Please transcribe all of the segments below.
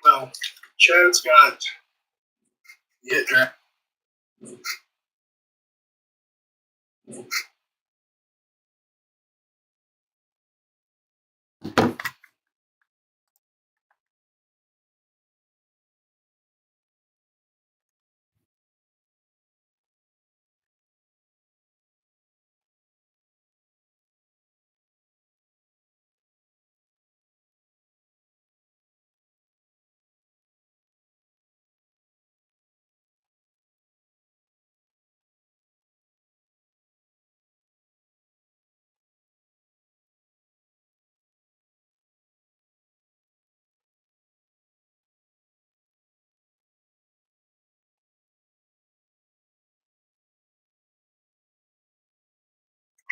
Well, Chad's got hit draft.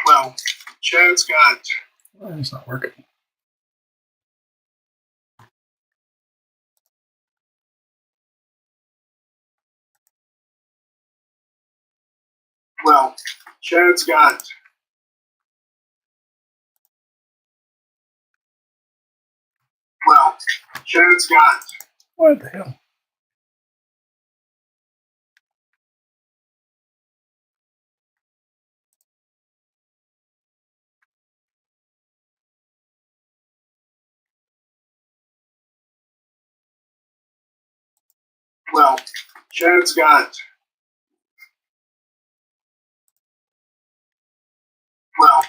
Well, Chad's got. Well, it's not working. Well, Chad's got. Well, Chad's got. What the hell? Well, Chad's got. Well.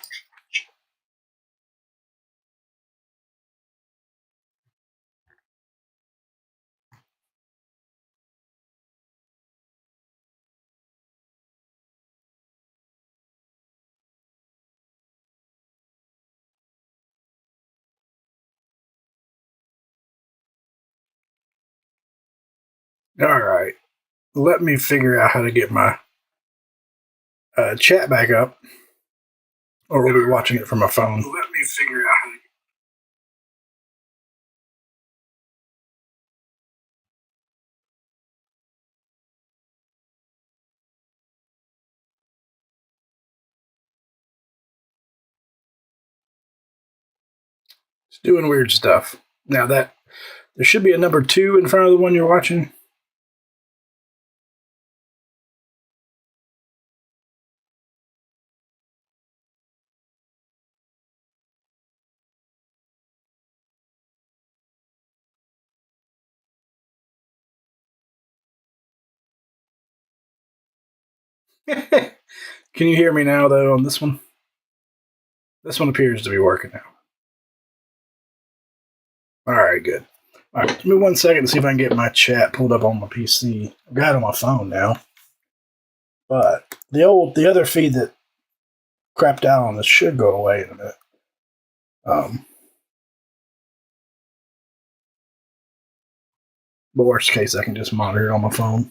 All right. Let me figure out how to get my chat back up, or we'll be watching it from my phone. Let me figure out how to. It's doing weird stuff. Now that there should be a number 2 in front of the one you're watching. Can you hear me now, though, on this one? This one appears to be working now. All right, good. All right, give me 1 second to see if I can get my chat pulled up on my PC. I've got it on my phone now. But the other feed that crapped out on this should go away in a minute. But worst case, I can just monitor it on my phone.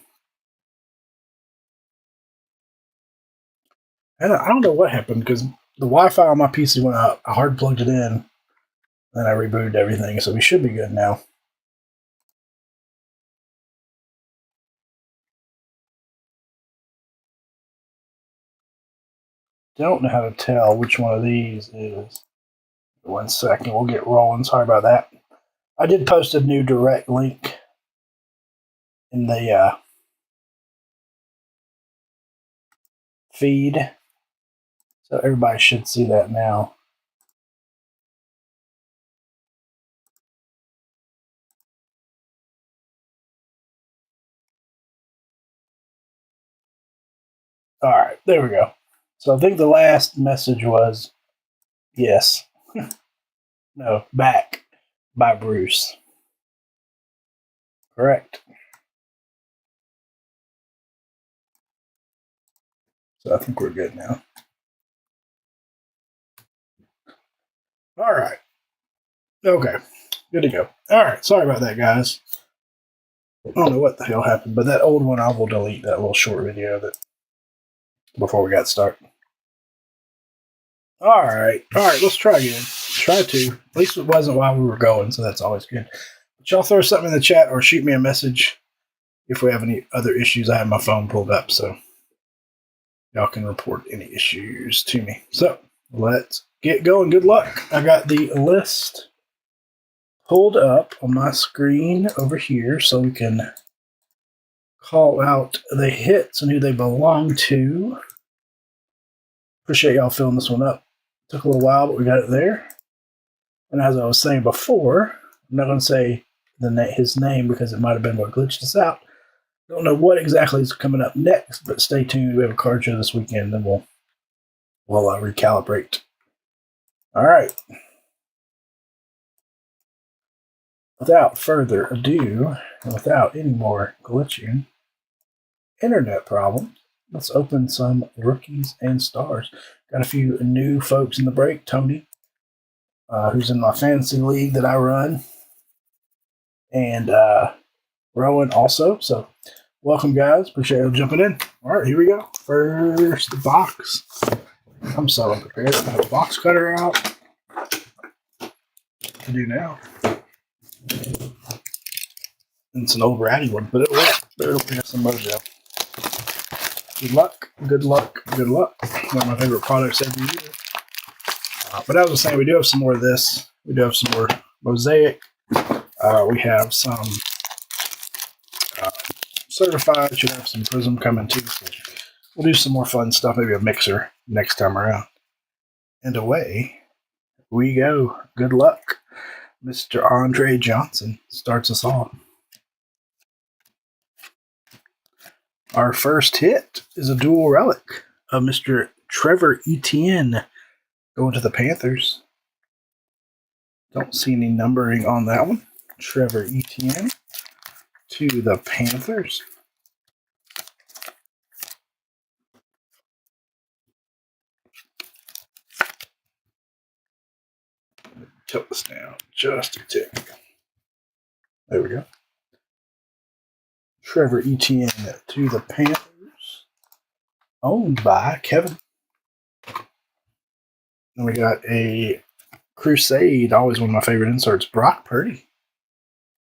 And I don't know what happened because the Wi-Fi on my PC went out. I hard plugged it in, then I rebooted everything, so we should be good now. Don't know how to tell which one of these is. 1 second, we'll get rolling. Sorry about that. I did post a new direct link in the feed, so everybody should see that now. All right, there we go. So I think the last message was yes. No, back by Bruce. Correct. So I think we're good now. All right. Okay. Good to go. All right. Sorry about that, guys. I don't know what the hell happened, but that old one, I will delete that little short video that before we got started. All right. Let's try again. Try to. At least it wasn't while we were going, so that's always good. But y'all throw something in the chat or shoot me a message if we have any other issues. I have my phone pulled up, so y'all can report any issues to me. So let's get going. Good luck. I got the list pulled up on my screen over here so we can call out the hits and who they belong to. Appreciate y'all filling this one up. Took a little while, but we got it there. And as I was saying before, I'm not going to say his name because it might have been what glitched us out. Don't know what exactly is coming up next, but stay tuned. We have a card show this weekend, and we'll recalibrate. All right. Without further ado, and without any more glitching internet problems, let's open some rookies and stars. Got a few new folks in the break. Tony, who's in my fantasy league that I run, and Rowan also. So welcome, guys. Appreciate you jumping in. All right, here we go. First box. I'm so unprepared. I have a box cutter out. What to do now? And it's an old ratty one, but it'll work. It'll bring us some mojo. Good luck, good luck, good luck. One of my favorite products every year. But as I was saying, we do have some more of this. We do have some more mosaic. We have some certified. Should have some prism coming too. So we'll do some more fun stuff. Maybe a mixer next time around. And away we go. Good luck. Mr. Andre Johnson starts us off. Our first hit is a dual relic of Mr. Trevor Etienne going to the Panthers. Don't see any numbering on that one. Trevor Etienne to the Panthers. Tilt this down just a tick. There we go. Trevor Etienne to the Panthers. Owned by Kevin. And we got a Crusade, always one of my favorite inserts, Brock Purdy.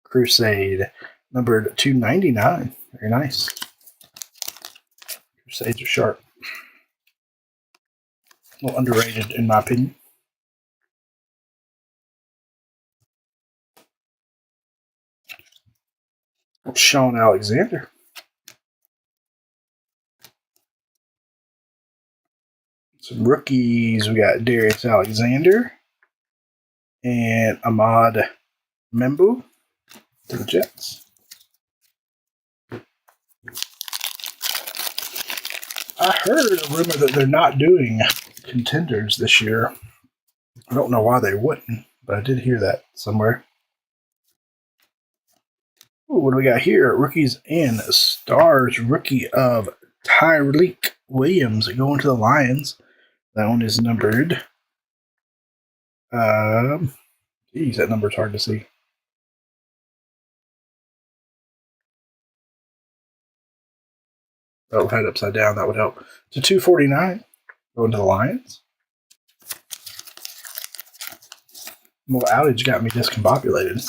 Crusade, numbered 299. Very nice. Crusades are sharp. A little underrated, in my opinion. Sean Alexander. Some rookies. We got Darius Alexander and Ahmad Membu to the Jets. I heard a rumor that they're not doing contenders this year. I don't know why they wouldn't, but I did hear that somewhere. Ooh, what do we got here? Rookies and stars. Rookie of Tyreek Williams going to the Lions. That one is numbered. Geez, that number's hard to see. Oh, head upside down, that would help. To 249, going to the Lions. A little outage got me discombobulated.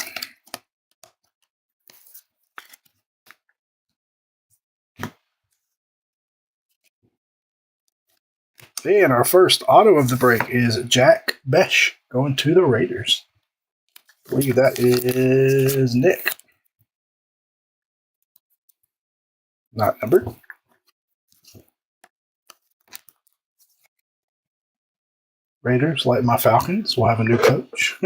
And our first auto of the break is Jack Besh going to the Raiders. I believe that is Nick. Not numbered. Raiders, like my Falcons, will have a new coach.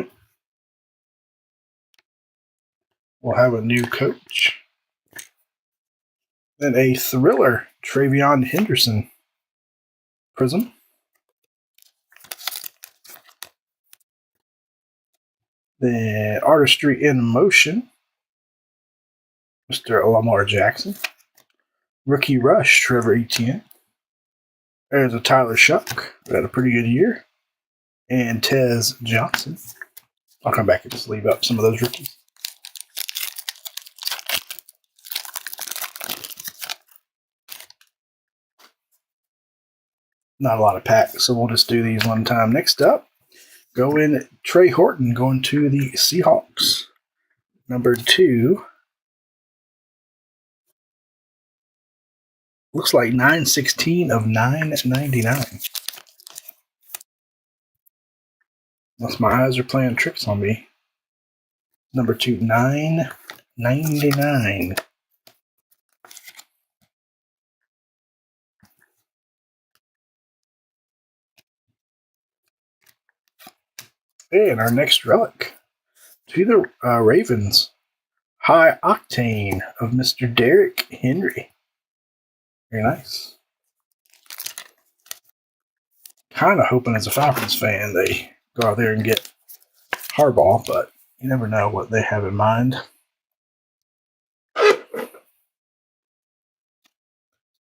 We'll have a new coach. Then a thriller, Travion Henderson. Prism. Then Artistry in Motion, Mr. Lamar Jackson. Rookie Rush, Trevor Etienne. There's a Tyler Shuck, who had a pretty good year. And Tez Johnson. I'll come back and just leave up some of those rookies. Not a lot of packs, so we'll just do these one time. Next up, go in Trey Horton going to the Seahawks. Number 2. Looks like 916 of 999. Unless my eyes are playing tricks on me. Number 2, $9.99. And our next relic, to the Ravens, High Octane of Mr. Derrick Henry. Very nice. Kind of hoping as a Falcons fan they go out there and get Harbaugh, but you never know what they have in mind. Then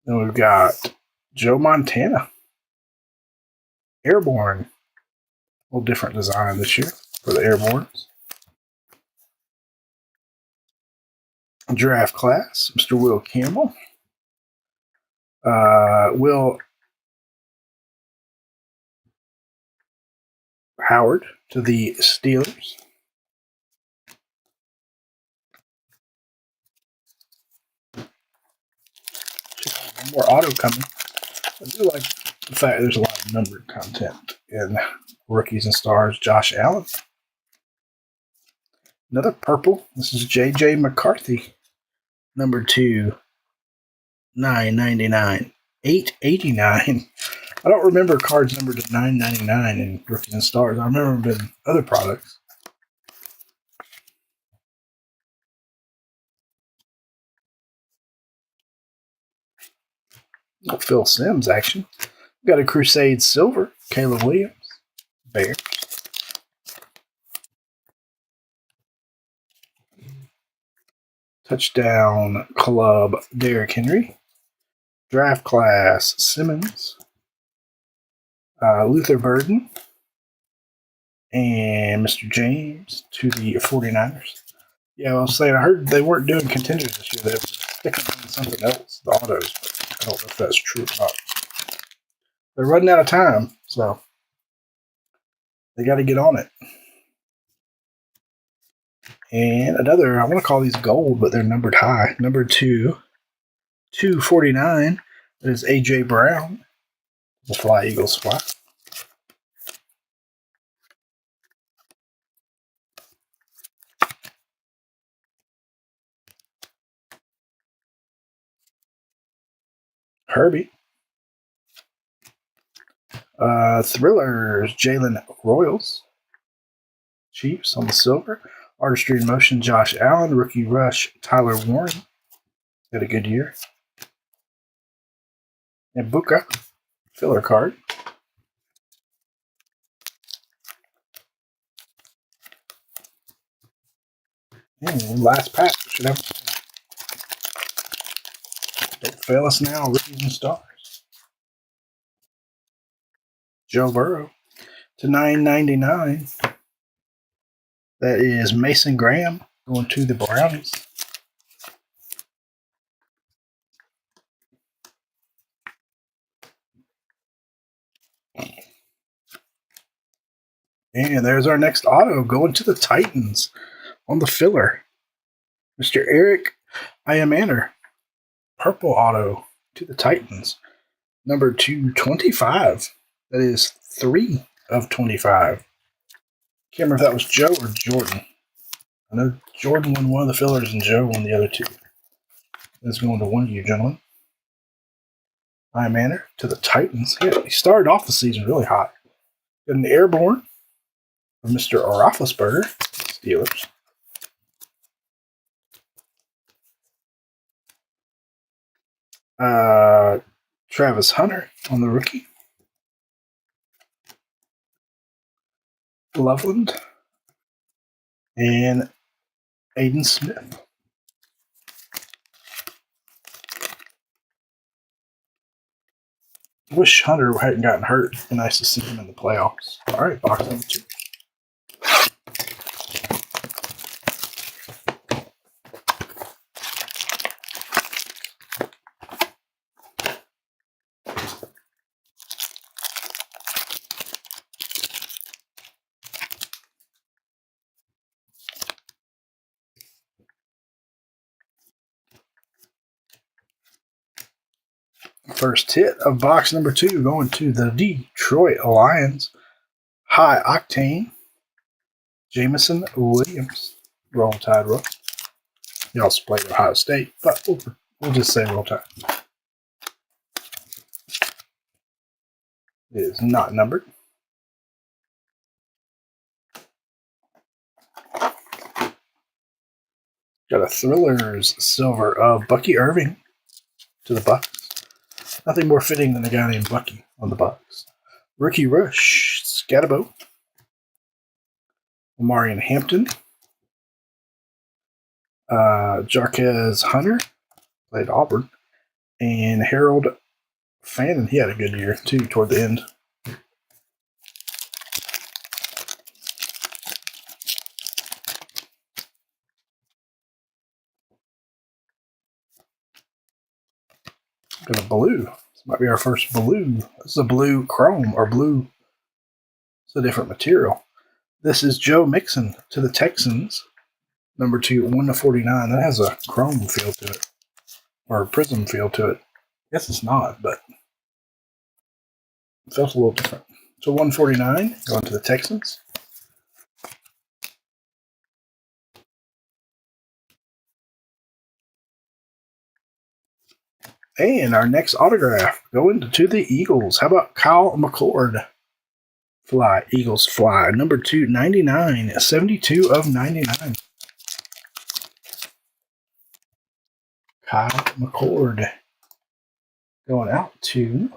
we've got Joe Montana. Airborne. A little different design this year for the Airbornes. Draft class, Mr. Will Campbell. Will Howard to the Steelers. One more auto coming. I do like the fact there's a lot of numbered content in Rookies and Stars. Josh Allen. Another purple. This is J.J. McCarthy. Number 2, $9.99. $8.89. I don't remember cards numbered to $9.99 in Rookies and Stars. I remember them in other products. Oh, Phil Simms action. Got a Crusade Silver. Caleb Williams. Bears. Touchdown Club Derrick Henry. Draft class Simmons. Luther Burden. And Mr. James to the 49ers. Yeah, I was saying, I heard they weren't doing contenders this year. They were sticking on something else, the autos. But I don't know if that's true or not. They're running out of time, so they got to get on it. And another, I want to call these gold, but they're numbered high. Number 2, $2.49. That is A.J. Brown. The Fly Eagles fly. Herbie. Thrillers, Jalen Royals. Chiefs on the silver. Artistry in Motion, Josh Allen. Rookie Rush, Tyler Warren. Had a good year. And Buka, filler card. And last pack. Should have. Don't fail us now, Rookies and Stars. Joe Burrow to $9.99. That is Mason Graham going to the Brownies. And there's our next auto going to the Titans on the filler. Mr. Eric Iamander. Purple auto to the Titans. Number 225. That is 3 of 25. Can't remember if that was Joe or Jordan. I know Jordan won one of the fillers and Joe won the other 2. That's going to one of you, gentlemen. Iamander to the Titans. Yeah, he started off the season really hot. Got an Airborne from Mr. Roethlisberger, Steelers. Travis Hunter on the rookie. Loveland. And Aiden Smith. Wish Hunter hadn't gotten hurt. It'd be nice to see him in the playoffs. All right, box number 2. First hit of box number 2 going to the Detroit Lions. High Octane, Jameson Williams. Roll Tide Rook. He also played Ohio State, but we'll just say Roll Tide. It is not numbered. Got a Thrillers silver of Bucky Irving to the Bucks. Nothing more fitting than a guy named Bucky on the Bucks. Rookie Rush, Scatabo. Omarion Hampton. Jarquez Hunter, played Auburn. And Harold Fannin, he had a good year too toward the end. Got a blue. This might be our first blue. This is a blue chrome or blue. It's a different material. This is Joe Mixon to the Texans. Number 2, 1/49. That has a chrome feel to it. Or a prism feel to it. I guess it's not, but it feels a little different. So 1/49 going to the Texans. And our next autograph going to the Eagles. How about Kyle McCord? Fly, Eagles fly. Number 2/99, 72/99. Kyle McCord going out to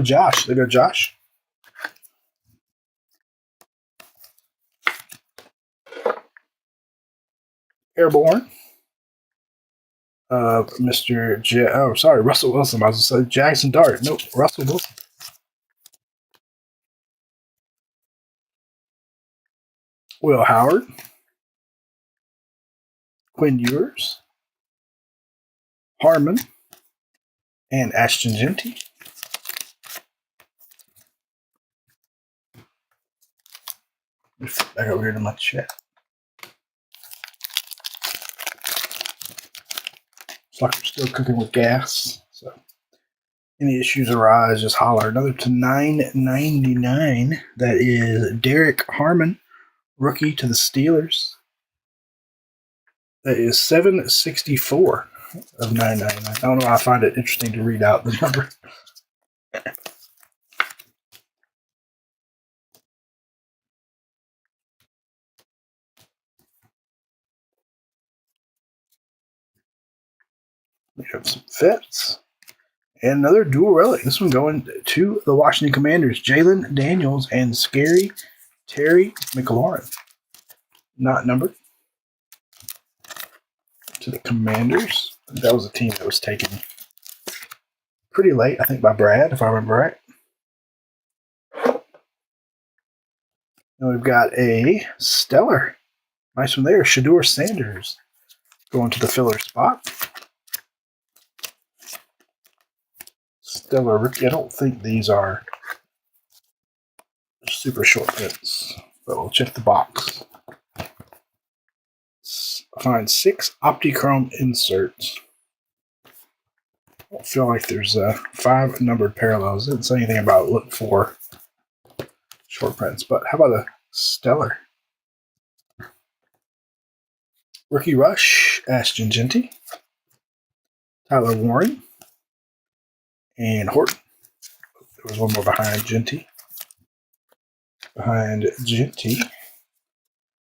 Josh. There go Josh. Airborne. Russell Wilson. I was going to say Jackson Dart. Nope, Russell Wilson. Will Howard. Quinn Ewers. Harmon. And Ashton Genty. Back over here to my chat. It's like we're still cooking with gas. So any issues arise, just holler. Another to 999. That is Derek Harmon, rookie to the Steelers. That is 7/64/999. I don't know. I find it interesting to read out the number. We have some fits. And another dual relic. This one going to the Washington Commanders. Jalen Daniels and Scary Terry McLaurin. Not numbered. To the Commanders. That was a team that was taken pretty late, I think, by Brad, if I remember right. And we've got a stellar. Nice one there. Shedeur Sanders going to the filler spot. Stellar rookie. I don't think these are super short prints, but we'll check the box. Find 6 Optichrome inserts. I don't feel like there's 5 numbered parallels. It didn't say anything about look for short prints, but how about a stellar? Rookie Rush, Ashton Genty, Tyler Warren, and Horton. There was one more behind Genty. Behind Genty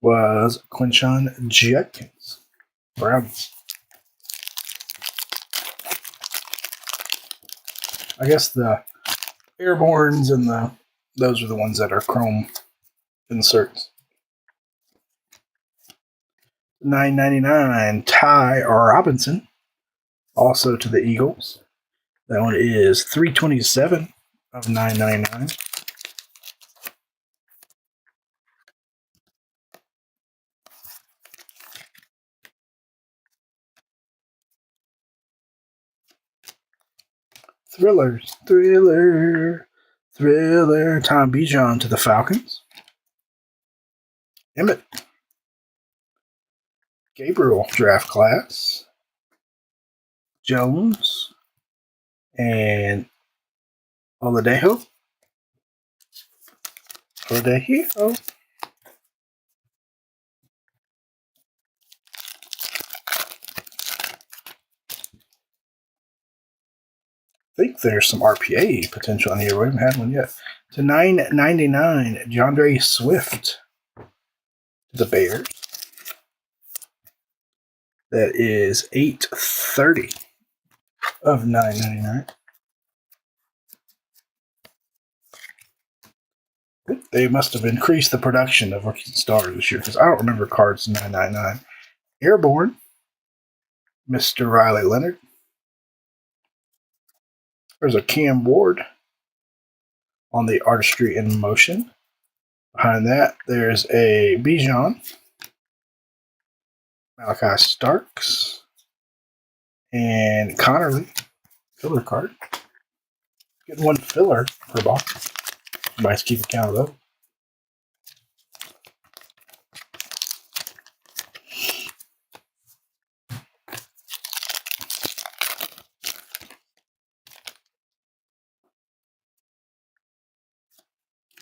was Quinshon Judkins. Browns. I guess the Airborns and those are the ones that are chrome inserts. $9.99 Ty Robinson, also to the Eagles. That one is $327/999. Thriller. Tom Bijan to the Falcons. Emmett. Gabriel draft class. Jones. And Oladejo. for the hero. I think there's some RPA potential in here. We haven't had one yet. To $9.99, DeAndre Swift. The Bears. That is $8.30 of $9.99. They must have increased the production of rookies and stars this year because I don't remember cards $9.99. Airborne, Mr. Riley Leonard. There's a Cam Ward on the Artistry in Motion. Behind that, there's a Bijan, Malachi Starks, and Connerly. Filler card. Getting one filler per box. Nice, keep account of those.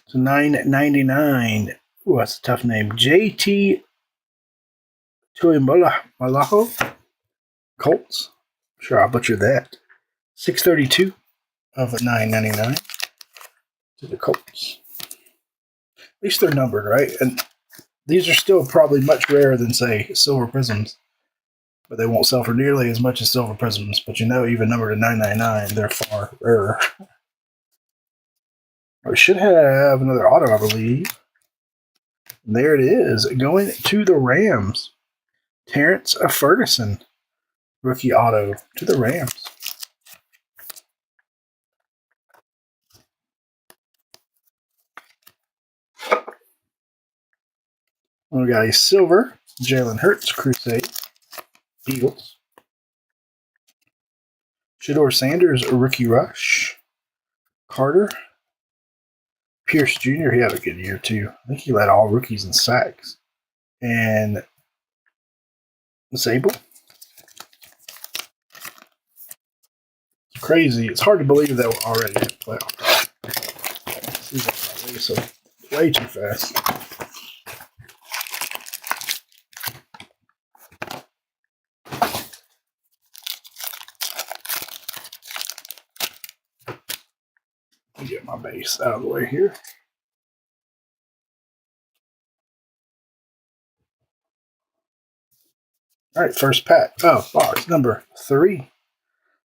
So $9.99. Ooh, that's a tough name. JT Tuimoloau. Colts. Sure, I'll butcher that. $6.32 of $9.99 to the Colts. At least they're numbered, right? And these are still probably much rarer than, say, Silver Prisms. But they won't sell for nearly as much as Silver Prisms. But you know, even numbered at $9.99, they're far rarer. We should have another auto, I believe. And there it is, going to the Rams. Terrence Ferguson, rookie auto to the Rams. We got a silver, Jalen Hurts, Crusade, Eagles. Shedeur Sanders, rookie rush. Carter. Pierce Jr., he had a good year too. I think he led all rookies in sacks. And Sable. It's crazy. It's hard to believe that we're already in playoff. So way too fast. Let me get my base out of the way here. All right, first pack. Oh, box number 3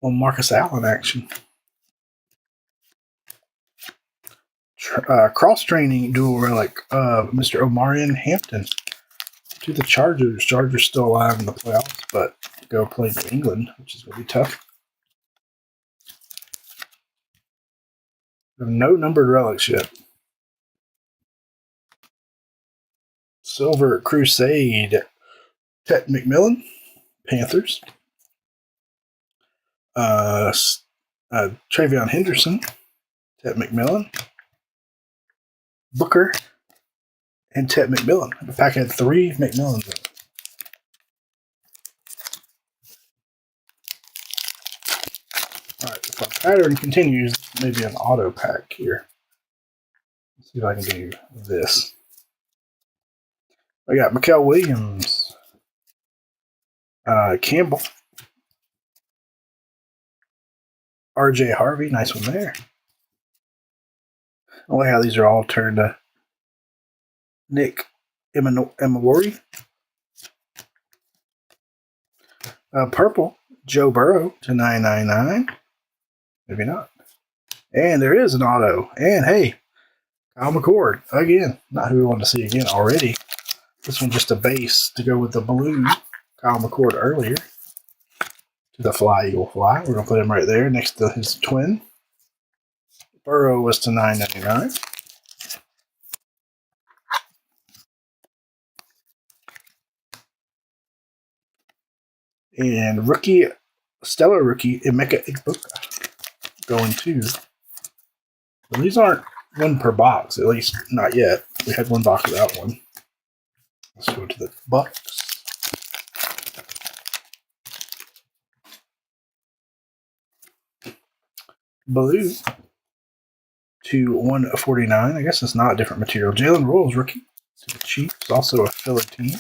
on Marcus Allen action. Cross-training dual relic of Mr. Omarion Hampton to the Chargers. Chargers still alive in the playoffs, but go play New England, which is going to be tough. No numbered relics yet. Silver Crusade, Tet McMillan, Panthers. Travion Henderson, Tet McMillan, Booker, and Tet McMillan. The pack had 3 McMillans in it. All right, if our pattern continues, maybe an auto pack here. Let's see if I can do this. I got Mikael Williams, Campbell, RJ Harvey, nice one there. I like how these are all turned to Nick Emawori. Purple, Joe Burrow to $9.99. Maybe not. And there is an auto. And hey, Kyle McCord again. Not who we wanted to see again already. This one just a base to go with the blue Kyle McCord earlier. To the Fly Eagle Fly. We're going to put him right there next to his twin. Burrow was to $9.99. And rookie, stellar rookie, Emeka Egbuka going to. Well, these aren't one per box, at least not yet. We had one box without one. Let's go to the box. Blue /149. I guess it's not a different material. Jalen Royals, rookie to the Chiefs. Also a filler team.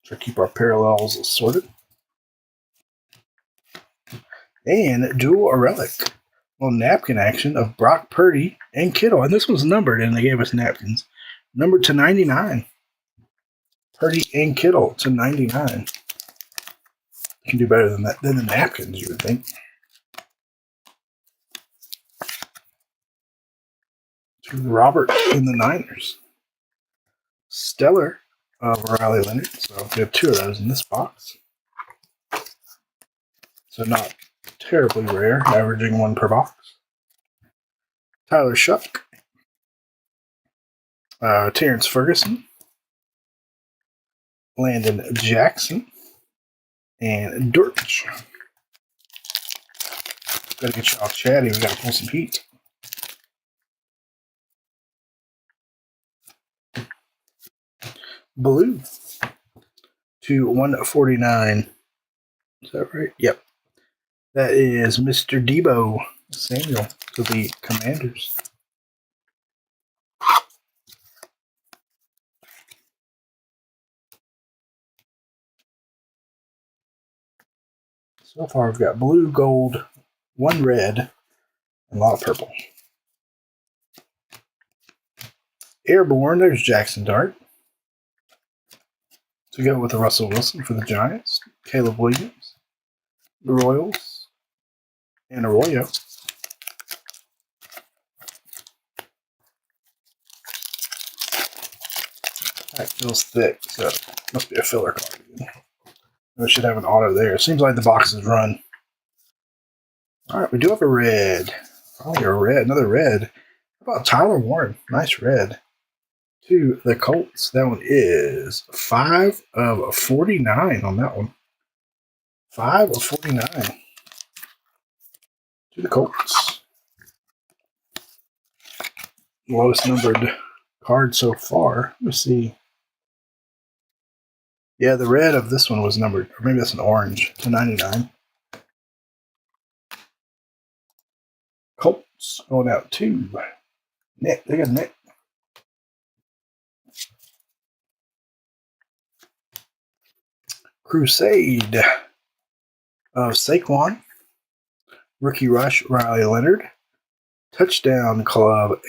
So keep our parallels sorted. And dual relic. Well, napkin action of Brock Purdy and Kittle. And this was numbered, and they gave us napkins. Numbered to 99. Purdy and Kittle to 99. You can do better than that than the napkins, you would think. To Robert in the Niners. Stellar of Riley Leonard. So we have 2 of those in this box. So not terribly rare, averaging 1 per box. Tyler Shuck. Terrence Ferguson. Landon Jackson. And Dortch. Gotta get y'all chatty. We gotta pull some heat. Blue /149. Is that right? Yep. That is Mr. Debo Samuel to the Commanders. So far, we've got blue, gold, 1 red, and a lot of purple. Airborne, there's Jackson Dart. To go with the Russell Wilson for the Giants. Caleb Williams, the Royals, and Arroyo. That feels thick, so it must be a filler card. We should have an auto there. Seems like the box is run. All right, we do have a red. Probably a red, another red. How about Tyler Warren? Nice red. To the Colts. That one is 5 of 49 on that one. 5 of 49. To the Colts. Lowest numbered card so far. Let me see. Yeah, the red of this one was numbered, or maybe that's an orange, to 99. Colts going out to Nick. They got Nick. Crusade of Saquon. Rookie Rush, Riley Leonard. Touchdown Club,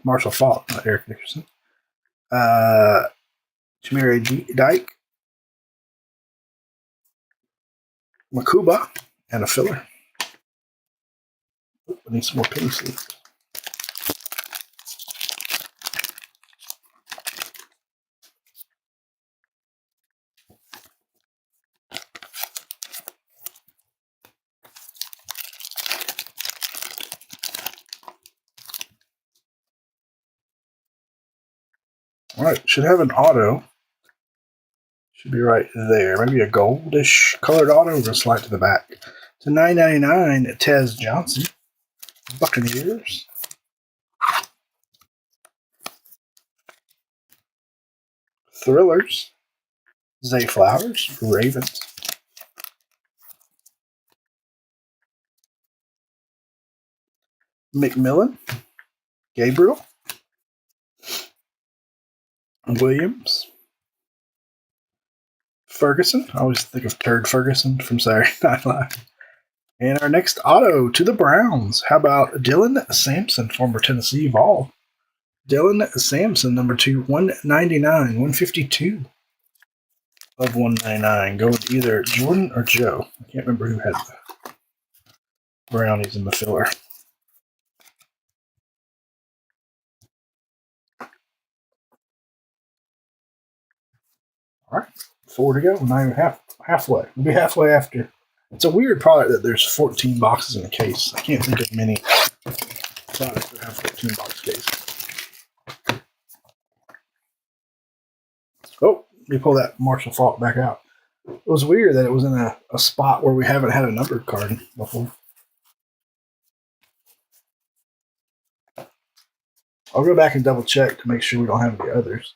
Marshall Faulk, not Eric Dickerson. Jamire Dyke. Makuba, and a filler. I need some more penny sleeves. All right, should have an auto. Should be right there. Maybe a goldish colored auto. We're going to slide to the back. To 9.99, Tez Johnson. Buccaneers. Thrillers. Zay Flowers. Ravens. McMillan. Gabriel. Williams. Ferguson. I always think of Turd Ferguson from Saturday Night Live. And our next auto to the Browns. How about Dylan Sampson, former Tennessee Vol? Dylan Sampson, number 2, 199, 152 of 199. Go with either Jordan or Joe. I can't remember who had the brownies in the filler. All right, 4 to go. Not even halfway. We'll be halfway after. It's a weird product that there's 14 boxes in a case. I can't think of many products that have 14 box cases. Oh, let me pull that Marshall Faulk back out. It was weird that it was in a spot where we haven't had a numbered card before. I'll go back and double check to make sure we don't have any others.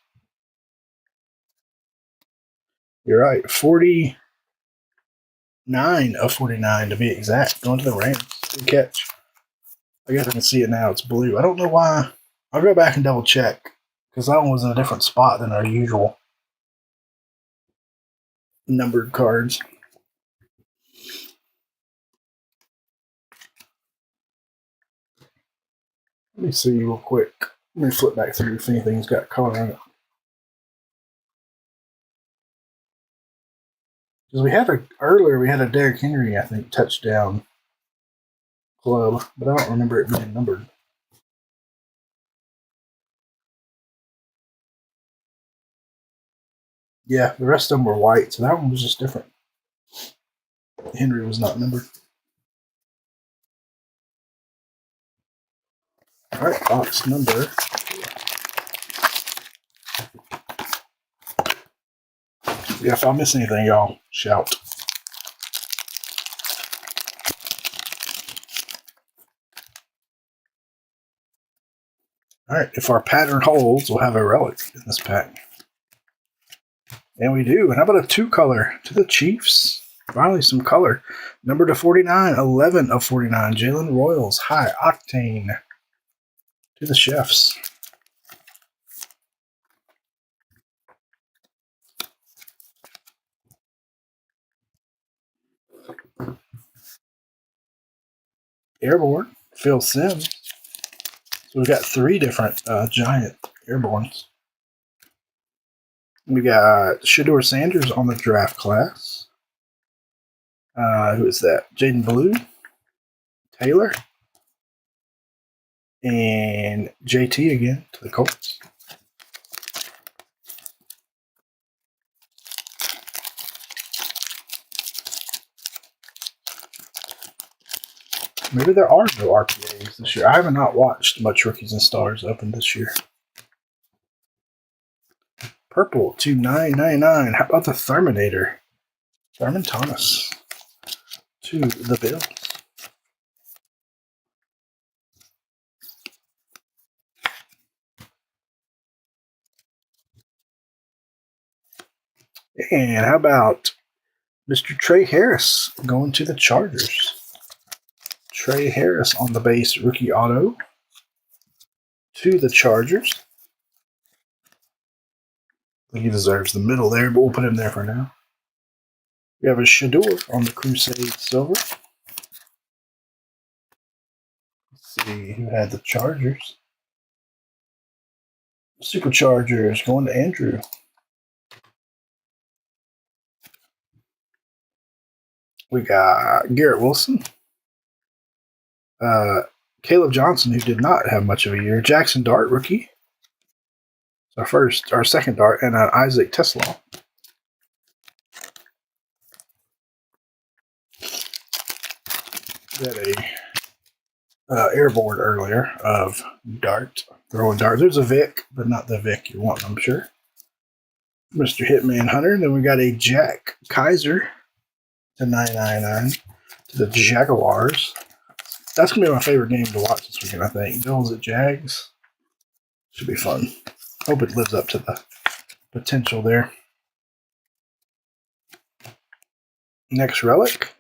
You're right. 49 of 49 to be exact. Going to the Rams. Good catch. I guess I can see it now. It's blue. I don't know why. I'll go back and double check because that one was in a different spot than our usual numbered cards. Let me see real quick. Let me flip back through if anything's got color on it. Because we had earlier we had a Derrick Henry, I think, touchdown club, but I don't remember it being numbered. Yeah, the rest of them were white, so that one was just different. Henry was not numbered. All right, box number. Yeah, if I miss anything, y'all shout. All right, if our pattern holds, we'll have a relic in this pack. And we do. And how about a 2-color to the Chiefs? Finally, some color. Number to 49, 11 of 49. Jalen Royals, high octane to the Chefs. Airborne, Phil Simms. So we've got 3 different giant airbornes. We got Shedeur Sanders on the draft class. Who is that? Jaden Blue, Taylor, and JT again to the Colts. Maybe there are no RPAs this year. I have not watched much Rookies and Stars open this year. Purple to 999. How about the Terminator? Thurman Thomas to the Bills. And how about Mr. Trey Harris going to the Chargers? Trey Harris on the base rookie auto to the Chargers. I think he deserves the middle there, but we'll put him there for now. We have a Shedeur on the Crusade Silver. Let's see who had the Chargers. Superchargers going to Andrew. We got Garrett Wilson. Caleb Johnson, who did not have much of a year. Jackson Dart, rookie. Our second Dart, and Isaac Tesla. We had a airboard earlier of Dart, throwing darts. There's a Vic, but not the Vic you want, I'm sure. Mr. Hitman Hunter. Then we got a Jack Kaiser to 999 to the Jaguars. That's going to be my favorite game to watch this weekend, I think. Bills at Jags. Should be fun. Hope it lives up to the potential there. Next relic.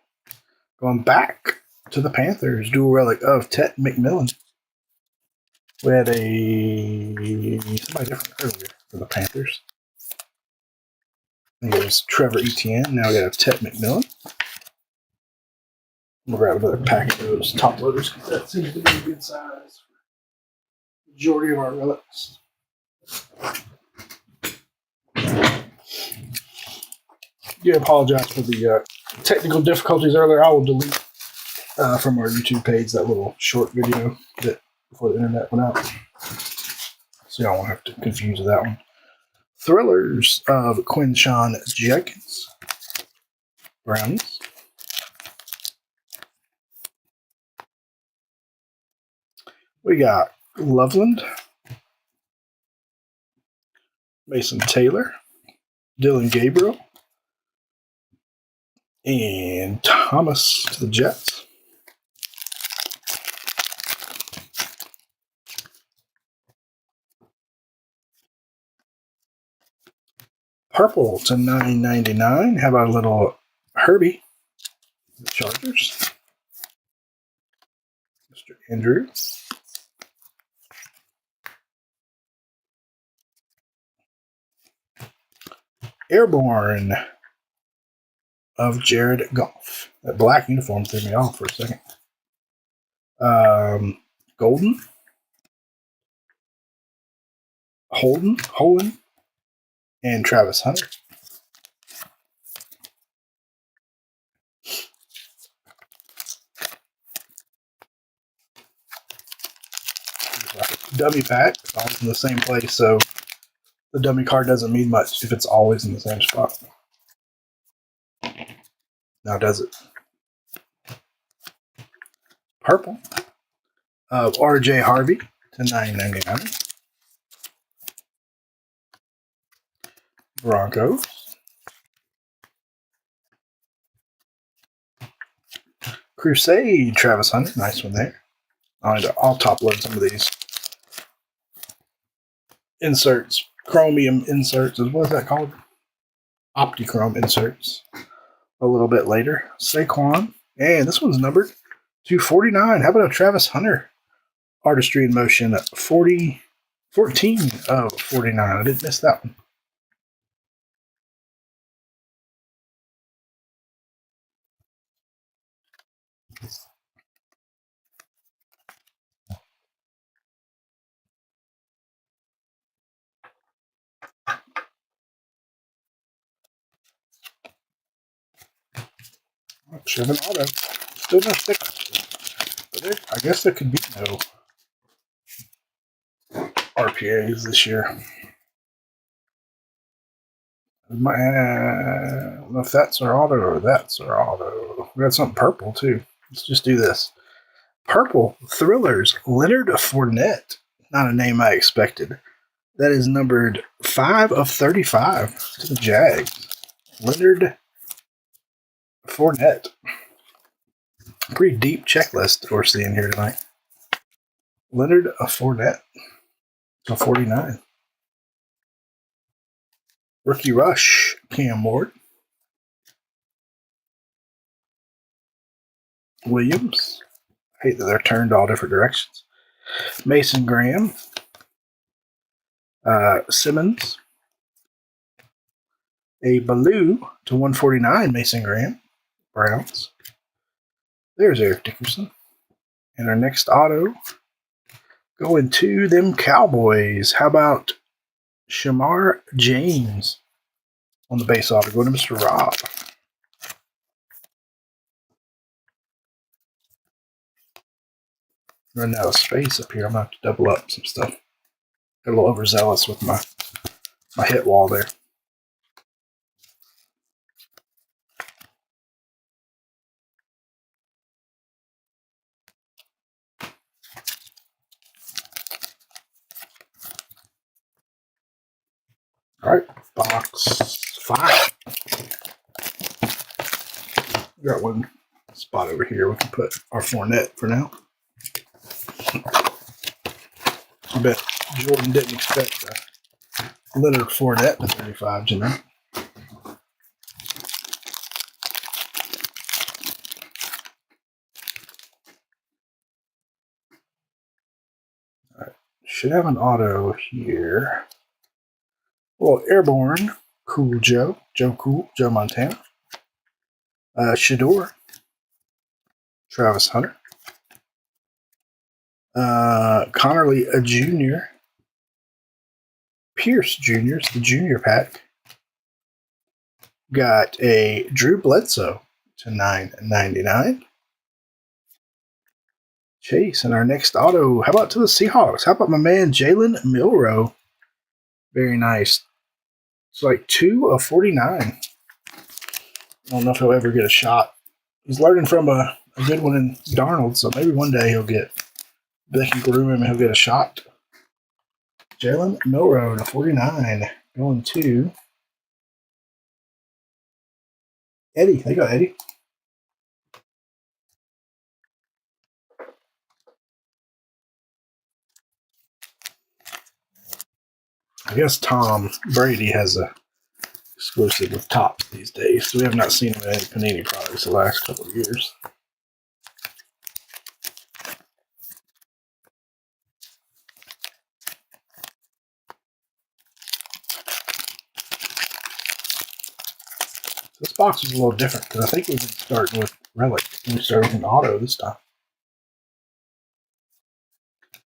Going back to the Panthers. Dual relic of Tet McMillan. We had somebody different earlier for the Panthers. I think it was Trevor Etienne. Now we got a Tet McMillan. We'll grab another pack of those top loaders because that seems to be a good size for the majority of our relics. Yeah, apologize for the technical difficulties earlier. I will delete from our YouTube page that little short video that before the internet went out. So y'all won't have to confuse with that one. Thrillers of Quinshawn Jenkins. Brownies. We got Loveland, Mason Taylor, Dylan Gabriel, and Thomas to the Jets. Purple to $9.99. How about a little Herbie? The Chargers. Mr. Andrew. Airborne of Jared Goff. That black uniform threw me off for a second. Golden. Holden, and Travis Hunter. Dummy pack, it's always in the same place, so the dummy card doesn't mean much if it's always in the same spot. Now does it? Purple of RJ Harvey to $9.99. Broncos. Crusade, Travis Hunter. Nice one there. I'll top load some of these inserts. Chromium inserts. What is that called? Optichrome inserts. A little bit later. Saquon. And this one's numbered 249. How about a Travis Hunter? Artistry in Motion at 14 of 49. I didn't miss that one. Should have an auto. Still no sticker. But I guess there could be no RPAs this year. I don't know if that's our auto or that's our auto. We got something purple too. Let's just do this. Purple Thrillers Leonard Fournette. Not a name I expected. That is numbered 5 of 35 to the Jags. Leonard Fournette. Pretty deep checklist we're seeing here tonight. Leonard Fournette to 49. Rookie Rush, Cam Ward. Williams. I hate that they're turned all different directions. Mason Graham. Simmons. A Baloo to 149, Mason Graham. Browns. There's Eric Dickerson. And our next auto going to them Cowboys. How about Shamar James on the base auto? Going to Mr. Rob. Running out of space up here. I'm going to have to double up some stuff. Got a little overzealous with my hit wall there. All right, box 5. We got one spot over here. We can put our Fournette for now. I bet Jordan didn't expect Leonard Fournette to 35 tonight. All right, should have an auto here. Well, Airborne, Cool Joe Cool, Joe Montana. Shador, Travis Hunter. Connerly, a junior. Pierce Jr. It's the junior pack. Got a Drew Bledsoe to $9.99. Chase, and our next auto. How about to the Seahawks? How about my man Jalen Milroe? Very nice. It's like 2 of 49. I don't know if he'll ever get a shot. He's learning from a good one in Darnold, so maybe one day they can groom him and he'll get a shot. Jalen Milroe to 49. Going to Eddie. They got Eddie. I guess Tom Brady has a exclusive with Topps these days, so we have not seen them in any Panini products the last couple of years. This box is a little different because I think we've been starting with Relic and we started with an auto this time.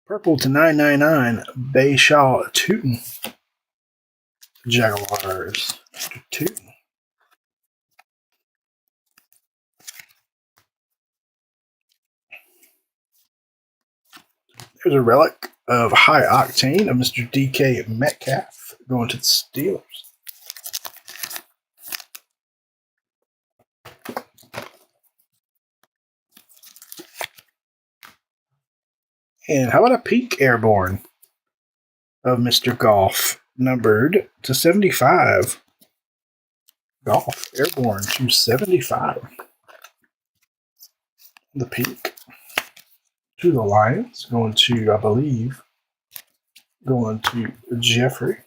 Purple to 999, Bayshaw Tootin. Jaguars. Mr. Tootin. There's a relic of High Octane of Mr. DK Metcalf going to the Steelers. And how about a Pink Airborne of Mr. Golf, numbered to 75. Golf Airborne to 75. The pink to the Lions, going to, I believe, going to Jeffrey.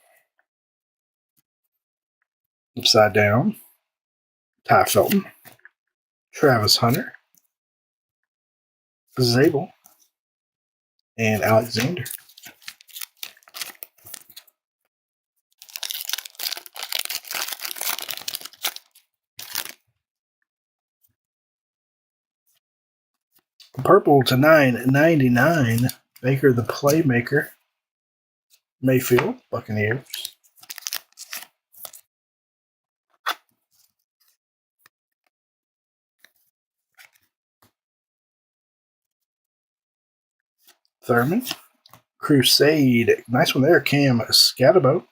Upside down, Ty Felton, Travis Hunter, Zabel, and Alexander. Purple to 999, Baker the Playmaker, Mayfield, Buccaneers. Thurman, Crusade, nice one there, Cam Scatabo.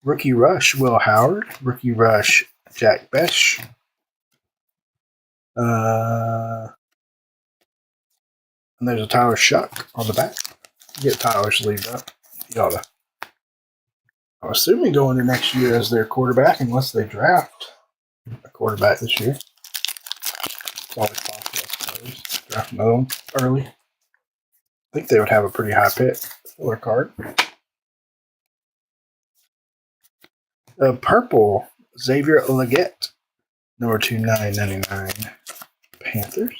Rookie Rush, Will Howard. Rookie Rush, Jack Besh. And there's a Tyler Shuck on the back. Get Tyler sleeved up. He ought to. I'm assuming going into next year as their quarterback, unless they draft a quarterback this year. It's always possible, I suppose. Draft another one early. I think they would have a pretty high pick for their card. Purple, Xavier Leggett, number 2/999, Panthers.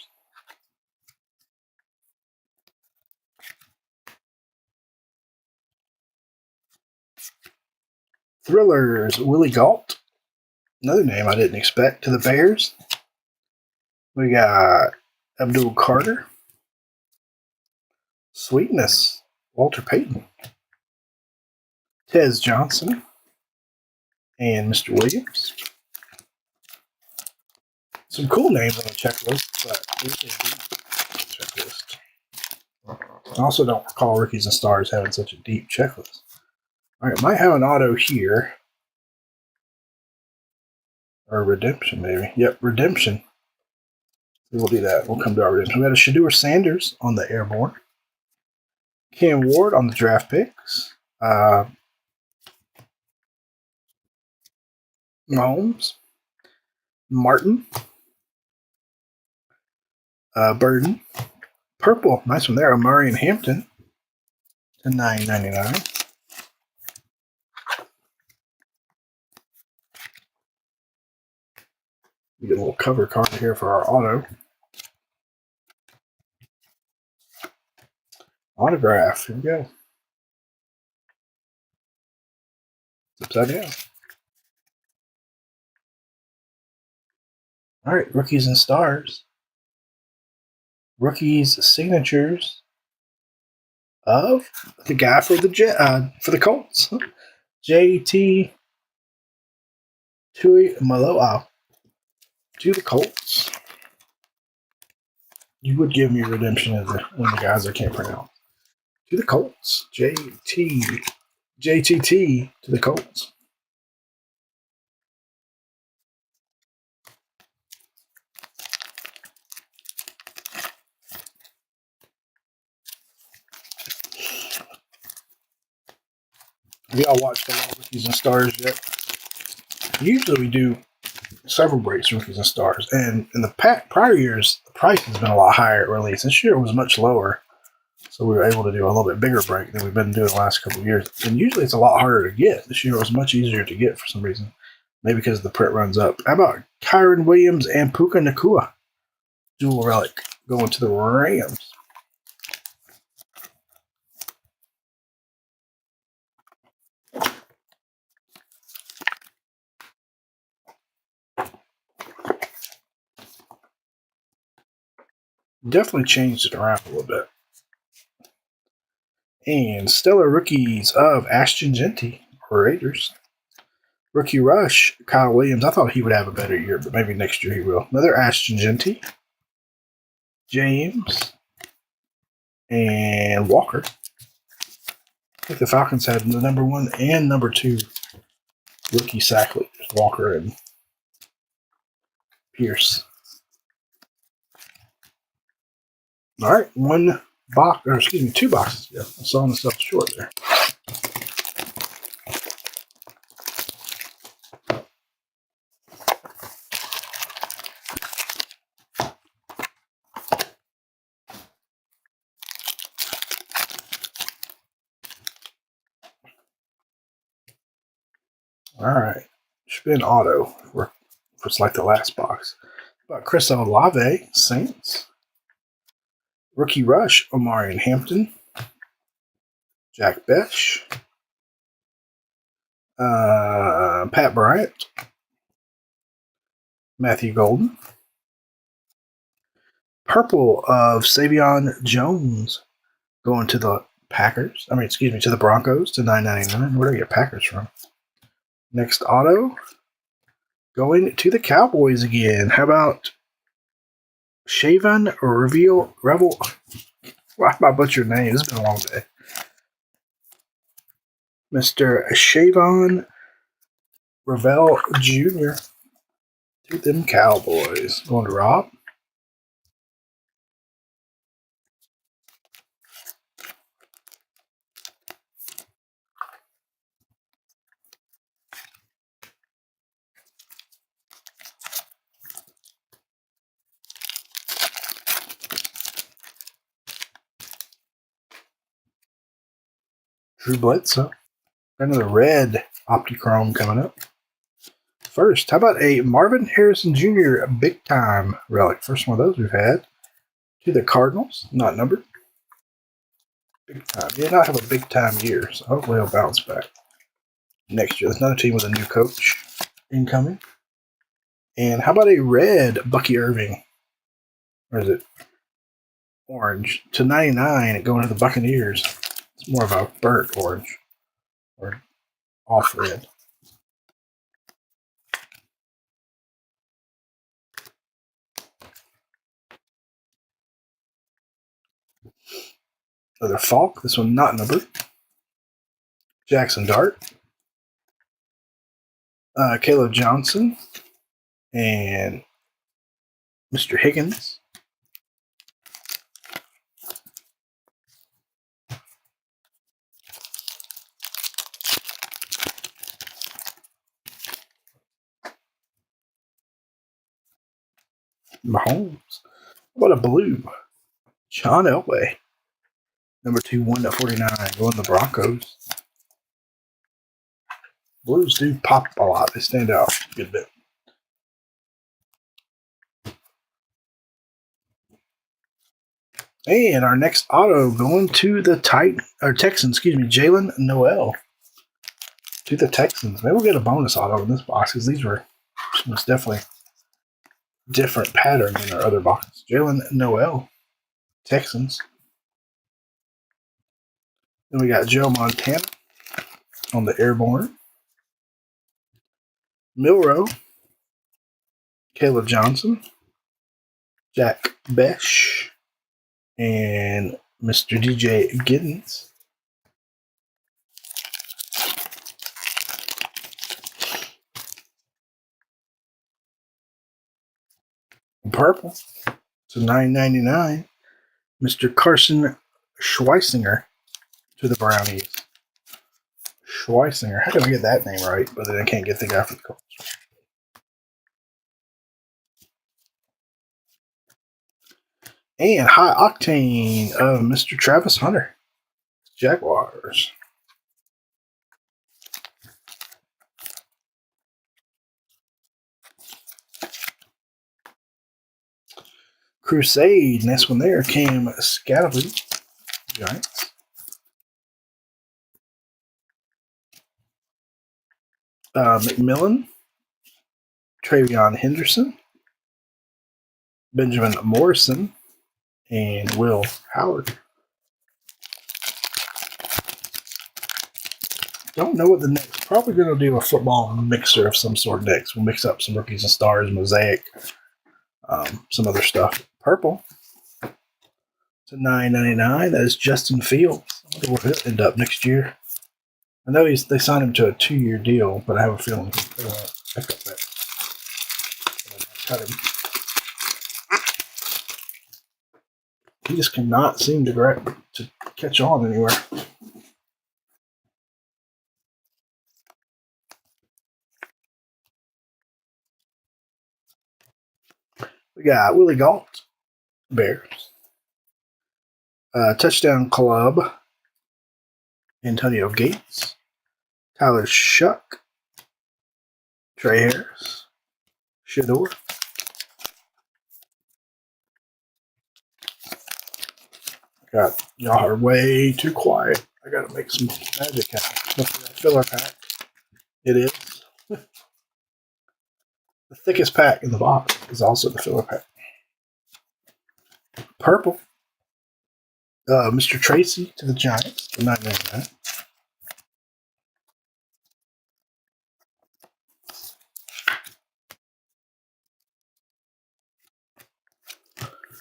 Thrillers, Willie Gault, another name I didn't expect, to the Bears. We got Abdul Carter. Sweetness, Walter Payton. Tez Johnson. And Mr. Williams. Some cool names on the checklist, but this is a deep checklist. I also don't recall Rookies and Stars having such a deep checklist. All right, might have an auto here. Or redemption, maybe. Yep, redemption. We'll do that. We'll come to our redemption. We got a Shedeur Sanders on the Airborne. Cam Ward on the draft picks. Mahomes. Martin. Burden. Purple. Nice one there. Amari and Hampton to 999. We get a little cover card here for our auto. Autograph. Here we go. It's upside down. All right, Rookies and Stars. Rookies signatures of the guy for the Colts, JT Tuimoloau to the Colts. You would give me redemption as one of the guys I can't pronounce. To the Colts, JTT to the Colts. Have y'all watched a lot of Rookies and Stars yet? Usually we do several breaks Rookies and Stars, and in the prior years, the price has been a lot higher at release. This year it was much lower, so we were able to do a little bit bigger break than we've been doing the last couple of years. And usually it's a lot harder to get. This year it was much easier to get for some reason. Maybe because the print runs up. How about Kyron Williams and Puka Nacua? Dual relic going to the Rams. Definitely changed it around a little bit. And stellar rookies of Ashton Genty, Raiders. Rookie rush, Kyle Williams. I thought he would have a better year, but maybe next year he will. Another Ashton Genty. James. And Walker. I think the Falcons had the number 1 and number 2 rookie sack leaders, Walker and Pierce. All right, 2 boxes. Yeah, I saw myself short there. All right, spin auto for it's like the last box. About Chris Olave, Saints. Rookie rush, Omarion Hampton. Jack Besh. Pat Bryant. Matthew Golden. Purple of Savion Jones going to the Packers. To the Broncos to $9.99. Where do I get Packers from? Next auto. Going to the Cowboys again. How about Shavon Revel? Why am I butchering your name? It's been a long day. Mr. Shavon Revel Jr. to them Cowboys. Going to Rob. Drew Bledsoe. Another red Optichrome coming up. First, how about a Marvin Harrison Jr. big time relic? First one of those we've had. To the Cardinals, not numbered. Big time. He did not have a big time year, so hopefully he'll bounce back next year. There's another team with a new coach incoming. And how about a red Bucky Irving? Or is it orange? To 99 going to the Buccaneers. It's more of a burnt orange or off red. Another Falk. This one not numbered. Jackson Dart. Caleb Johnson. And Mr. Higgins. Mahomes. What a blue. John Elway. Number 2, 1/49. Going to the Broncos. Blues do pop a lot. They stand out a good bit. And our next auto going to the Texans, Jalen Noel. To the Texans. Maybe we'll get a bonus auto in this box because these were most definitely different pattern than our other boxes. Jalen Noel, Texans. Then we got Joe Montana on the Airborne. Milrow, Caleb Johnson, Jack Besh, and Mr. DJ Giddens. Purple to $9.99. Mr. Carson Schweisinger to the Brownies. Schweisinger. How can I get that name right? But then I can't get the guy for the Colts. And high octane of Mr. Travis Hunter. Jaguars. Crusade, next one there, Cam Scatterby, Giants. McMillan, Travion Henderson, Benjamin Morrison, and Will Howard. Don't know what the next. Probably going to do a football mixer of some sort next. We'll mix up some rookies and stars, mosaic, some other stuff. Purple to $9.99. That is Justin Fields. I wonder where he'll end up next year. I know they signed him to a 2-year deal, but I have a feeling they won't pick up that. Cut him. He just cannot seem to catch on anywhere. We got Willie Gault, Bears. Touchdown Club, Antonio Gates. Tyler Shuck, Trey Harris, Shador. Y'all are way too quiet. I gotta make some magic happen. Filler pack. It is. The thickest pack in the box is also the filler pack. Purple. Mr. Tracy to the Giants for $9.99.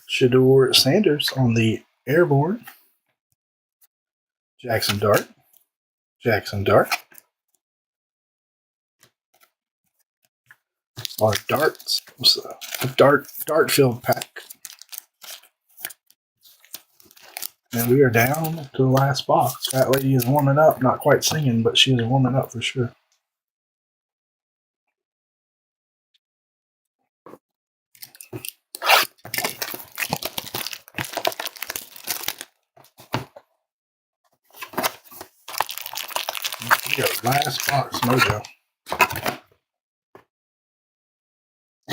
Shador Sanders on the Airborne. Jackson Dart. Our darts. A dart filled pack. And we are down to the last box. That lady is warming up, not quite singing, but she is warming up for sure. Last box mojo.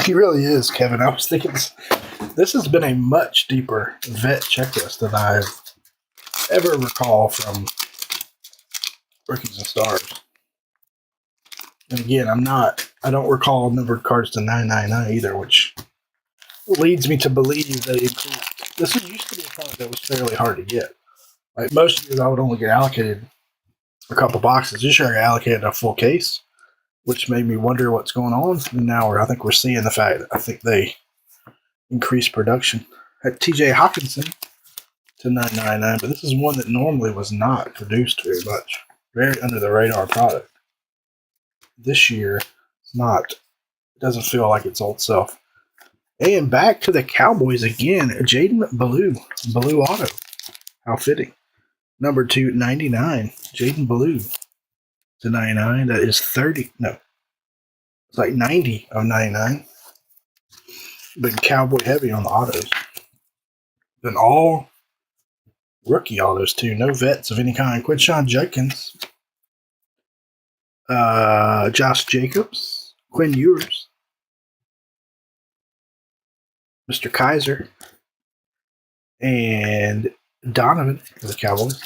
He really is, Kevin. I was thinking this has been a much deeper vet checklist than I've ever recall from rookies and stars. And again, I don't recall numbered cards to 999 either, which leads me to believe that this used to be a product that was fairly hard to get. Like most years, I would only get allocated a couple boxes. This year, I got allocated a full case, which made me wonder what's going on. And now I think we're seeing the fact that I think they increased production. At TJ Hawkinson to $9.99, but this is one that normally was not produced very much. Very under the radar product. This year, it's not. It doesn't feel like its old self. And back to the Cowboys again. Jaden Blue Auto. How fitting. Number 299. Jaden Blue to 99. That is 30. No. It's like 90 of 99. Been Cowboy heavy on the autos. Then all rookie autos too. No vets of any kind. Quinshon Judkins. Josh Jacobs. Quinn Ewers. Mr. Kaiser. And Donovan for the Cowboys.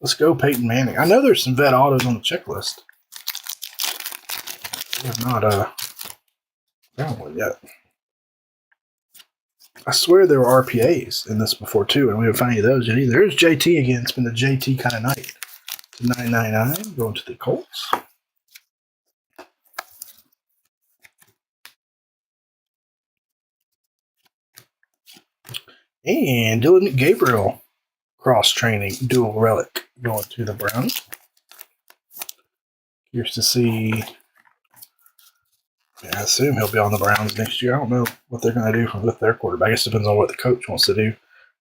Let's go, Peyton Manning. I know there's some vet autos on the checklist. We have not found one yet. I swear there were RPAs in this before too, and we haven't found any of those yet either. There's JT again. It's been the JT kind of night. To $9.99, going to the Colts. And Dylan Gabriel, cross-training, dual relic, going to the Browns. Here's to see. I assume he'll be on the Browns next year. I don't know what they're going to do with their quarterback. I guess it depends on what the coach wants to do.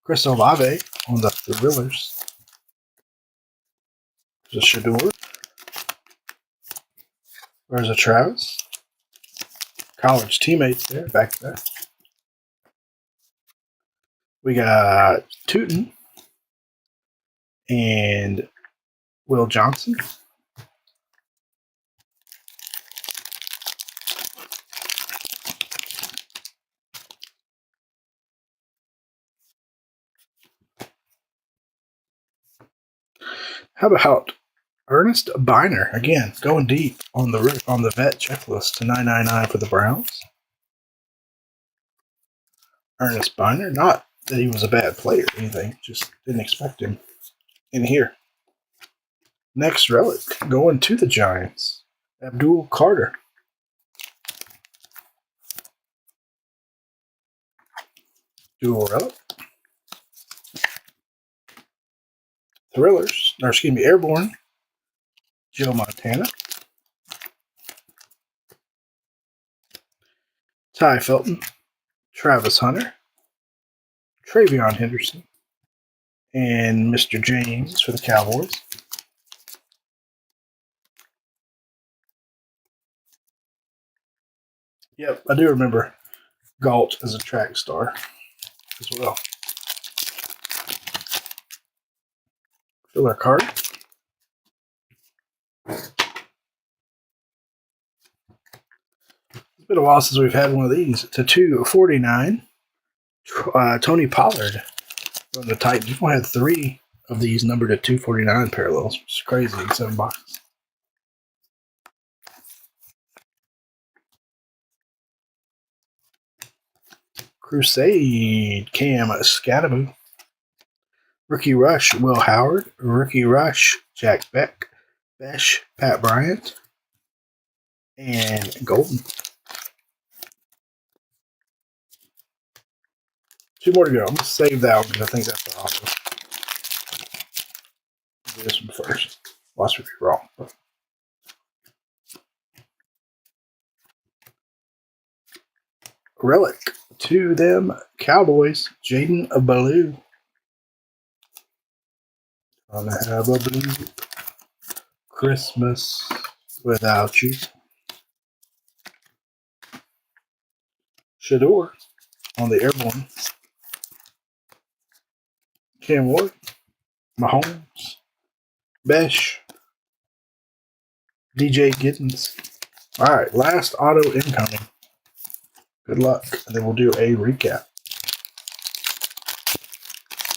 Chris Olave on the Thrillers. There's a Shador. There's a Travis. College teammates there, back there. We got Tootin and Will Johnson. How about Ernest Biner? Again, going deep on the vet checklist to 999 for the Browns. Ernest Biner, not that he was a bad player or anything, just didn't expect him in here. Next relic, going to the Giants. Abdul Carter. Dual relic. Airborne. Joe Montana. Ty Felton. Travis Hunter. Travion Henderson. And Mr. James for the Cowboys. Yep, I do remember Galt as a track star as well. Filler card. It's been a while since we've had one of these. To 249. Tony Pollard from the Titans. We've only had 3 of these numbered at 249 parallels. It's crazy in 7 boxes. Crusade, Cam Scattaboo. Rookie Rush, Will Howard. Rookie Rush, Jack Beck. Besh, Pat Bryant. And Golden. 2 more to go. I'm going to save that one because I think that's the auto. Do this one first. Watch me be wrong. Relic to them Cowboys, Jaden Ballou. Gonna have a blue Christmas without you. Shador on the Airborne. Cam Ward, Mahomes, Besh, DJ Giddens. All right, last auto incoming. Good luck, and then we'll do a recap.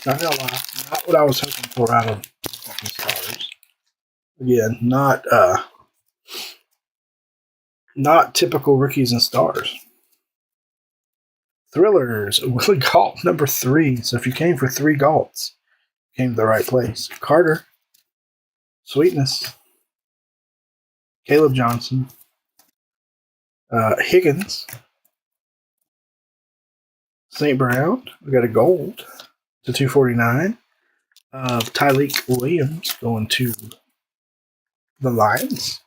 Not gonna lie, not what I was hoping for out of the stars. Again, not typical rookies and stars. Thrillers, Willie Galt, number 3. So if you came for 3 Galts, you came to the right place. Carter, Sweetness, Caleb Johnson, Higgins, St. Brown. We got a gold to 249 of Tyleek Williams going to the Lions.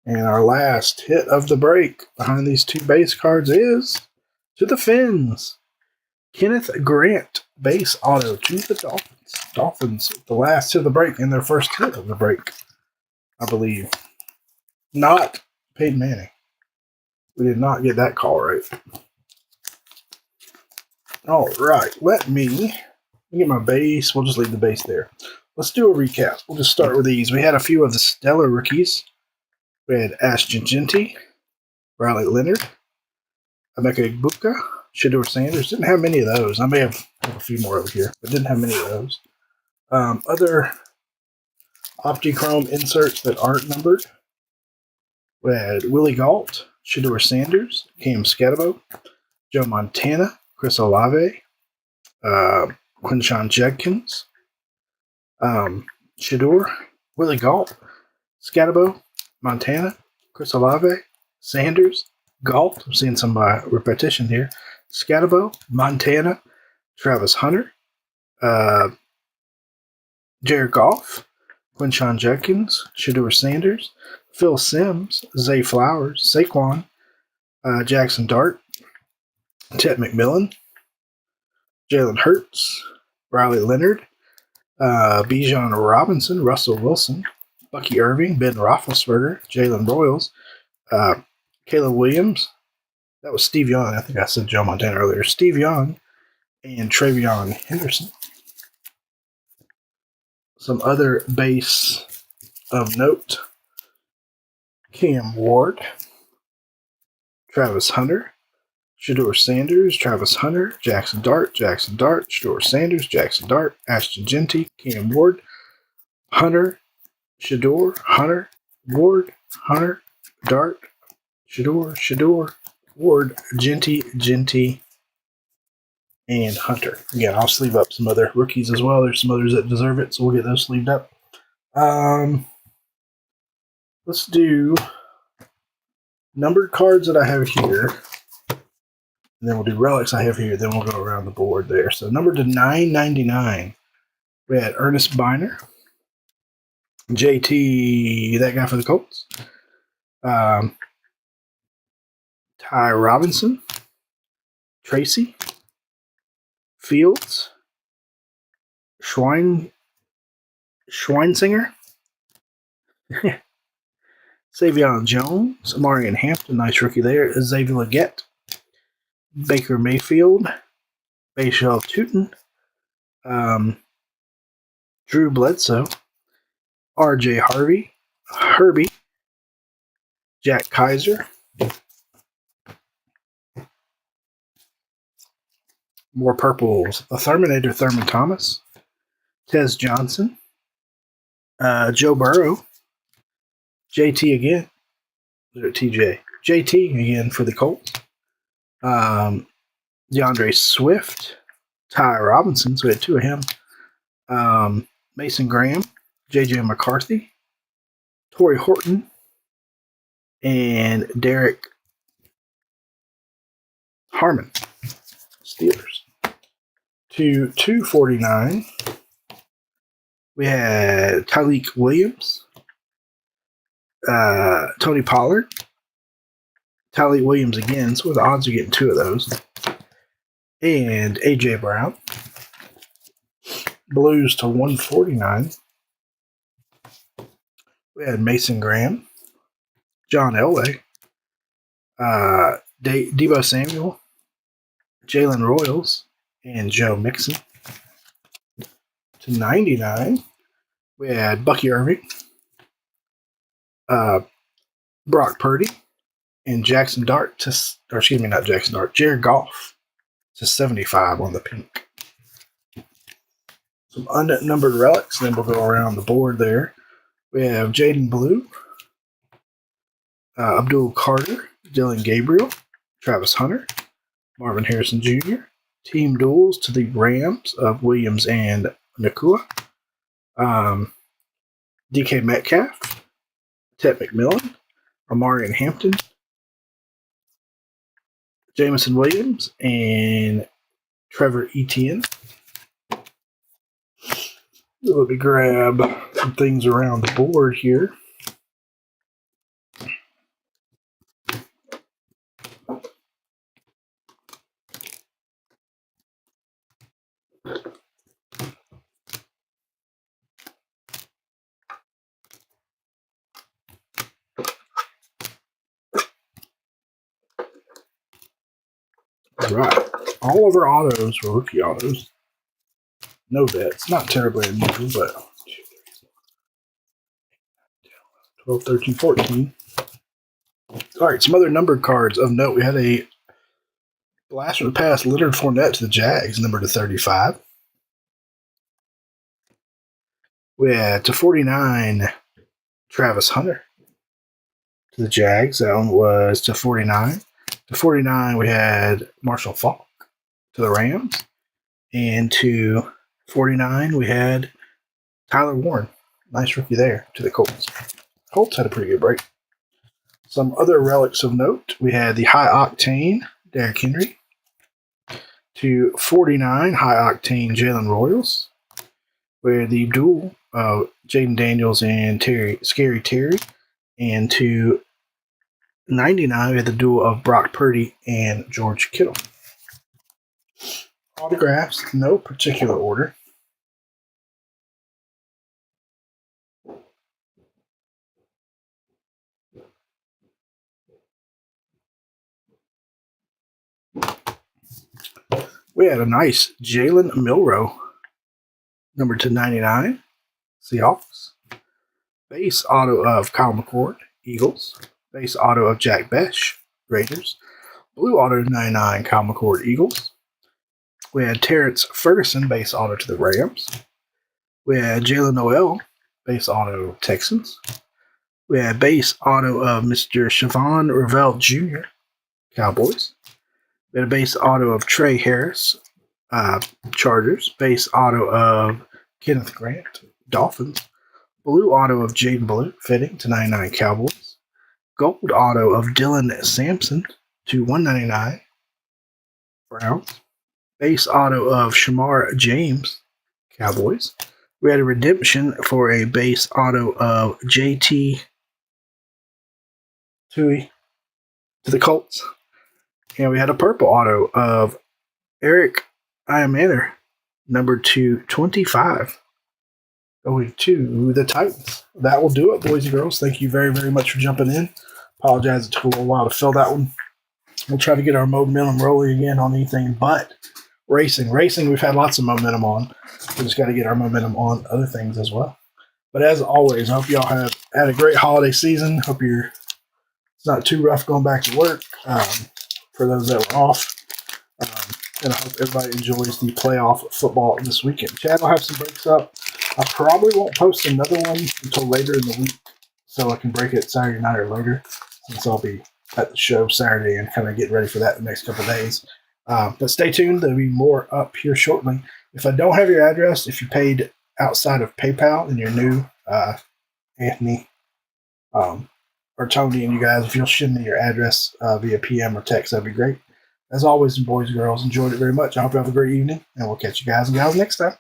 And our last hit of the break behind these 2 base cards is to the Fins. Kenneth Grant, base auto to the Dolphins. Dolphins, the last hit of the break and their first hit of the break, I believe. Not Peyton Manning. We did not get that call right. All right, let me get my base. We'll just leave the base there. Let's do a recap. We'll just start with these. We had a few of the stellar rookies. We had Ashton Genty, Riley Leonard, Emeka Egbuka, Shador Sanders. Didn't have many of those. I may have a few more over here, but didn't have many of those. Other Optichrome inserts that aren't numbered. We had Willie Galt, Shador Sanders, Cam Scatabo, Joe Montana, Chris Olave, Quinshawn Judkins, Shador, Willie Galt, Scatabo, Montana, Chris Olave, Sanders, Galt. I'm seeing some repetition here. Scatabo, Montana, Travis Hunter, Jared Goff, Quinshawn Judkins, Shador Sanders, Phil Simms, Zay Flowers, Saquon, Jackson Dart, Ted McMillan, Jalen Hurts, Riley Leonard, Bijan Robinson, Russell Wilson, Bucky Irving, Ben Roethlisberger, Jalen Royals, Caleb Williams. That was Steve Young. I think I said Joe Montana earlier. Steve Young and Travion Henderson. Some other base of note. Cam Ward, Travis Hunter, Shador Sanders, Travis Hunter, Jackson Dart, Shador Sanders, Jackson Dart, Ashton Genty, Cam Ward, Hunter, Shador, Hunter, Ward, Hunter, Dart, Shador, Ward, Genty, and Hunter. Again, I'll sleeve up some other rookies as well. There's some others that deserve it, so we'll get those sleeved up. Let's do numbered cards that I have here. And then we'll do relics I have here. Then we'll go around the board there. So numbered to 999, we had Ernest Biner, JT, that guy for the Colts, Ty Robinson, Tracy, Fields, Schweinsinger, Savion Jones, Amarian Hampton, nice rookie there, Xavier Legette, Baker Mayfield, Bashal Tootin, Drew Bledsoe, RJ Herbie, Jack Kaiser, more purples, a Terminator Thurman Thomas, Tez Johnson, Joe Burrow, JT again, TJ, JT again for the Colts, DeAndre Swift, Ty Robinson, so we had two of him, Mason Graham, JJ McCarthy, Torrey Horton, and Derek Harmon, Steelers. To 249, we had Tyleik Williams, Tony Pollard, Tyleik Williams again, so the odds are getting two of those, and A.J. Brown. Blues to 149, we had Mason Graham, John Elway, Deebo Samuel, Jalen Royals, and Joe Mixon. To 99, we had Bucky Irving, Brock Purdy, and Jared Goff to 75 on the pink. Some unnumbered relics, then we'll go around the board there. We have Jaden Blue, Abdul Carter, Dylan Gabriel, Travis Hunter, Marvin Harrison Jr., team duels to the Rams of Williams and Nakua, DK Metcalf, Ted McMillan, Amarian Hampton, Jameson Williams, and Trevor Etienne. Let me grab some things around the board here. All right. All of our autos were rookie autos. No vets. Not terribly unusual, but 12, 13, 14. All right, some other numbered cards of note. We had a blast from the past, Leonard Fournette to the Jags, number to 35. We had to 49, Travis Hunter to the Jags. That one was to 49. To 49, we had Marshall Faulk to the Rams. And to 49, we had Tyler Warren. Nice rookie there to the Colts. Colts had a pretty good break. Some other relics of note. We had the High Octane Derrick Henry. To 49, High Octane Jalen Royals. We had the duel of Jaden Daniels and Scary Terry. And to 99, we had the duel of Brock Purdy and George Kittle. Autographs, no particular order. We had a nice Jalen Milroe, number to 99, Seahawks. Base auto of Kyle McCord, Eagles. Base auto of Jack Besh, Raiders. Blue auto to 99, Kyle McCord, Eagles. We had Terrence Ferguson, base auto to the Rams. We had Jalen Noel, base auto, Texans. We had base auto of Mr. Siobhan Ravel Jr., Cowboys. We had a base auto of Trey Harris, Chargers. Base auto of Kenneth Grant, Dolphins. Blue auto of Jaden Blue, fitting to 99, Cowboys. Gold auto of Dylan Sampson to 199, Browns. Base auto of Shamar James, Cowboys. We had a redemption for a base auto of JT Tui to the Colts. And we had a purple auto of Eric Iamaner, number 225, going to the Titans. That will do it, boys and girls. Thank you very, very much for jumping in. Apologize, it took a little while to fill that one. We'll try to get our momentum rolling again on anything but racing. Racing, we've had lots of momentum on. We just got to get our momentum on other things as well. But as always, I hope y'all have had a great holiday season. Hope it's not too rough going back to work for those that were off. And I hope everybody enjoys the playoff football this weekend. Chad will have some breaks up. I probably won't post another one until later in the week, so I can break it Saturday night or later, since I'll be at the show Saturday and kind of getting ready for that the next couple of days. But stay tuned. There'll be more up here shortly. If I don't have your address, if you paid outside of PayPal and you're new, Anthony or Tony and you guys, if you'll send me your address via PM or text, that'd be great. As always, boys and girls, enjoyed it very much. I hope you have a great evening, and we'll catch you guys and gals next time.